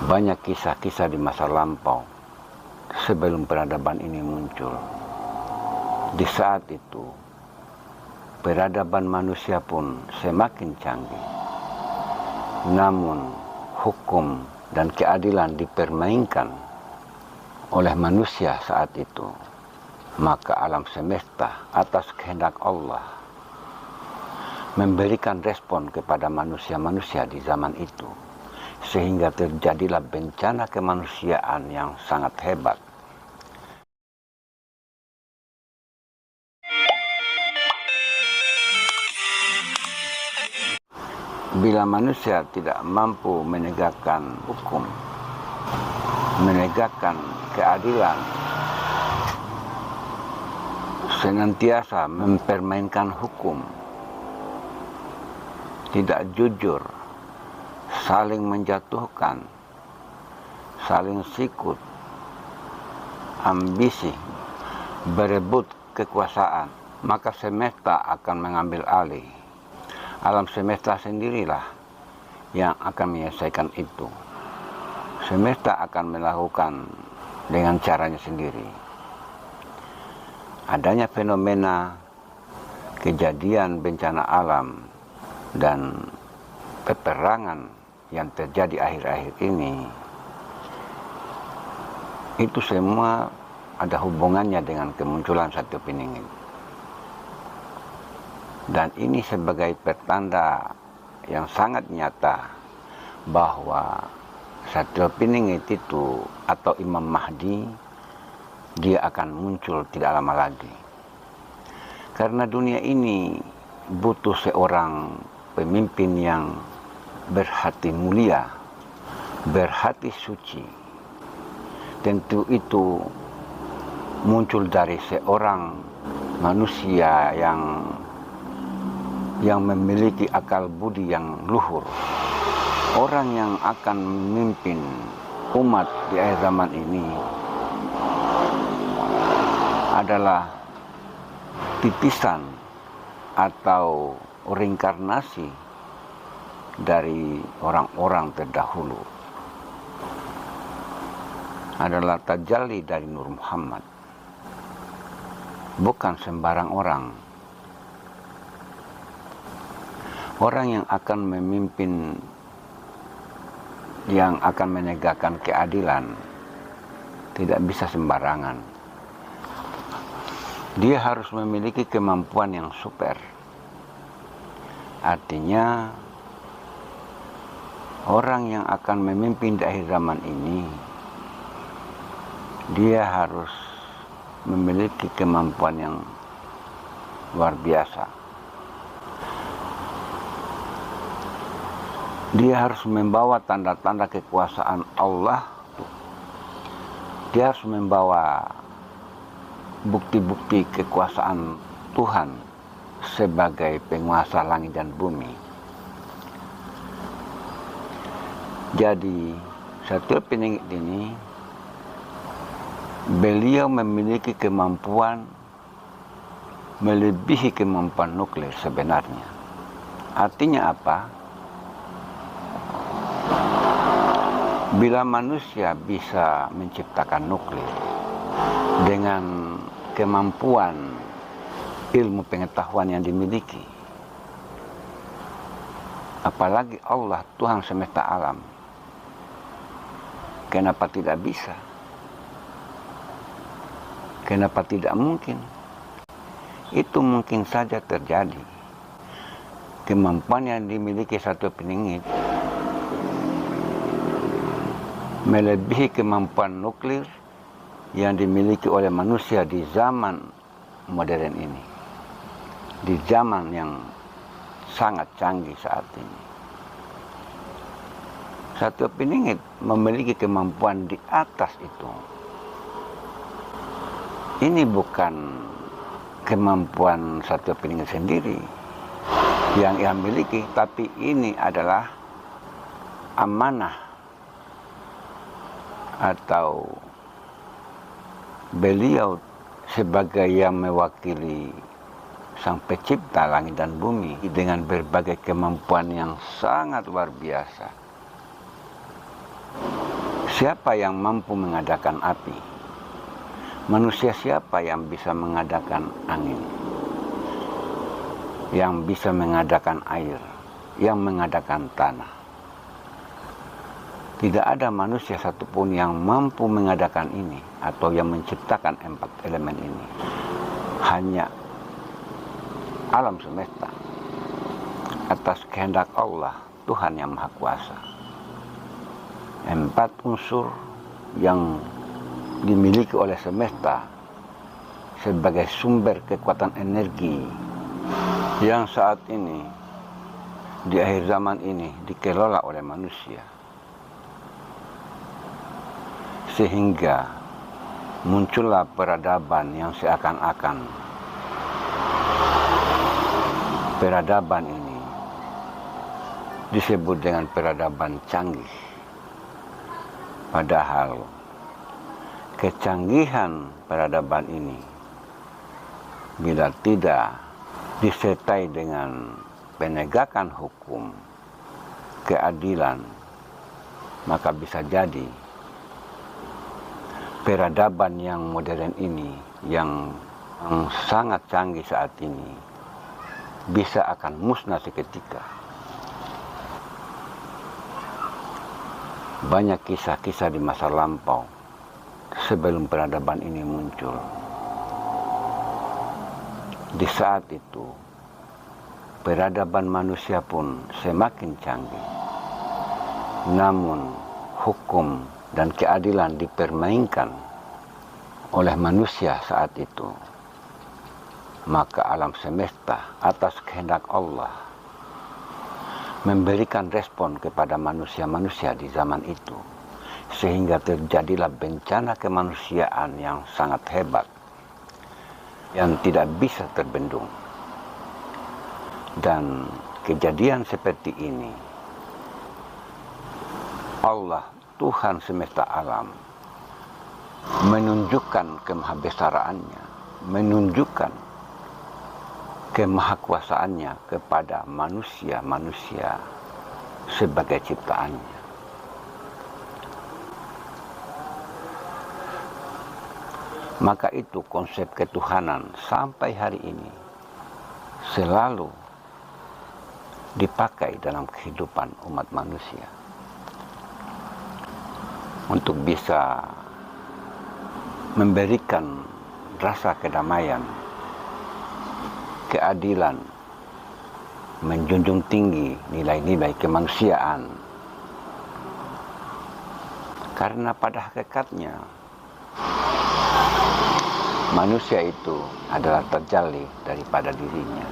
Banyak kisah-kisah di masa lampau sebelum peradaban ini muncul. Di saat itu, peradaban manusia pun semakin canggih. Namun, hukum dan keadilan dipermainkan oleh manusia saat itu. Maka alam semesta atas kehendak Allah memberikan respon kepada manusia-manusia di zaman itu, sehingga terjadilah bencana kemanusiaan yang sangat hebat. Bila manusia tidak mampu menegakkan hukum, menegakkan keadilan, senantiasa mempermainkan hukum, tidak jujur, saling menjatuhkan, saling sikut, ambisi, berebut kekuasaan, maka semesta akan mengambil alih. Alam semesta sendirilah yang akan menyelesaikan itu. Semesta akan melakukan dengan caranya sendiri. Adanya fenomena kejadian bencana alam dan peperangan yang terjadi akhir-akhir ini, itu semua ada hubungannya dengan kemunculan Satrio Piningit. Dan ini sebagai pertanda yang sangat nyata bahwa Satrio Piningit itu atau Imam Mahdi, dia akan muncul tidak lama lagi. Karena dunia ini butuh seorang pemimpin yang berhati mulia, berhati suci. Tentu itu muncul dari seorang manusia yang memiliki akal budi yang luhur. Orang yang akan memimpin umat di akhir zaman ini adalah titisan atau reinkarnasi dari orang-orang terdahulu, adalah tajalli dari Nur Muhammad, bukan sembarang orang. Orang yang akan memimpin, yang akan menegakkan keadilan, tidak bisa sembarangan. Dia harus memiliki kemampuan yang super. Artinya, orang yang akan memimpin di akhir zaman ini, dia harus memiliki kemampuan yang luar biasa. Dia harus membawa tanda-tanda kekuasaan Allah. Dia harus membawa bukti-bukti kekuasaan Tuhan sebagai penguasa langit dan bumi. Jadi, Satrio Piningit ini, beliau memiliki kemampuan melebihi kemampuan nuklir sebenarnya. Artinya apa? Bila manusia bisa menciptakan nuklir dengan kemampuan ilmu pengetahuan yang dimiliki, apalagi Allah Tuhan semesta alam, kenapa tidak bisa? Kenapa tidak mungkin? Itu mungkin saja terjadi. Kemampuan yang dimiliki Satrio Piningit melebihi kemampuan nuklir yang dimiliki oleh manusia di zaman modern ini, di zaman yang sangat canggih saat ini. Satrio Piningit memiliki kemampuan di atas itu. Ini bukan kemampuan Satrio Piningit sendiri yang ia miliki, tapi ini adalah amanah atau beliau sebagai yang mewakili Sang Pencipta langit dan bumi dengan berbagai kemampuan yang sangat luar biasa. Siapa yang mampu mengadakan api? Manusia siapa yang bisa mengadakan angin? Yang bisa mengadakan air? Yang mengadakan tanah? Tidak ada manusia satupun yang mampu mengadakan ini atau yang menciptakan 4 elemen ini. Hanya alam semesta atas kehendak Allah, Tuhan yang Maha Kuasa. 4 unsur yang dimiliki oleh semesta sebagai sumber kekuatan energi yang saat ini di akhir zaman ini dikelola oleh manusia, sehingga muncullah peradaban yang seakan-akan peradaban ini disebut dengan peradaban canggih. Padahal kecanggihan peradaban ini bila tidak disertai dengan penegakan hukum, keadilan, maka bisa jadi peradaban yang modern ini, yang sangat canggih saat ini, bisa akan musnah seketika. Banyak kisah-kisah di masa lampau sebelum peradaban ini muncul. Di saat itu, peradaban manusia pun semakin canggih. Namun, hukum dan keadilan dipermainkan oleh manusia saat itu. Maka alam semesta atas kehendak Allah memberikan respon kepada manusia-manusia di zaman itu, sehingga terjadilah bencana kemanusiaan yang sangat hebat yang tidak bisa terbendung. Dan kejadian seperti ini, Allah, Tuhan semesta alam, menunjukkan kemahabesaraannya, menunjukkan kemahakuasaannya kepada manusia-manusia sebagai ciptaannya. Maka itu konsep ketuhanan sampai hari ini selalu dipakai dalam kehidupan umat manusia untuk bisa memberikan rasa kedamaian, keadilan, menjunjung tinggi nilai-nilai kemanusiaan. Karena pada hakikatnya manusia itu adalah tajalli daripada dirinya.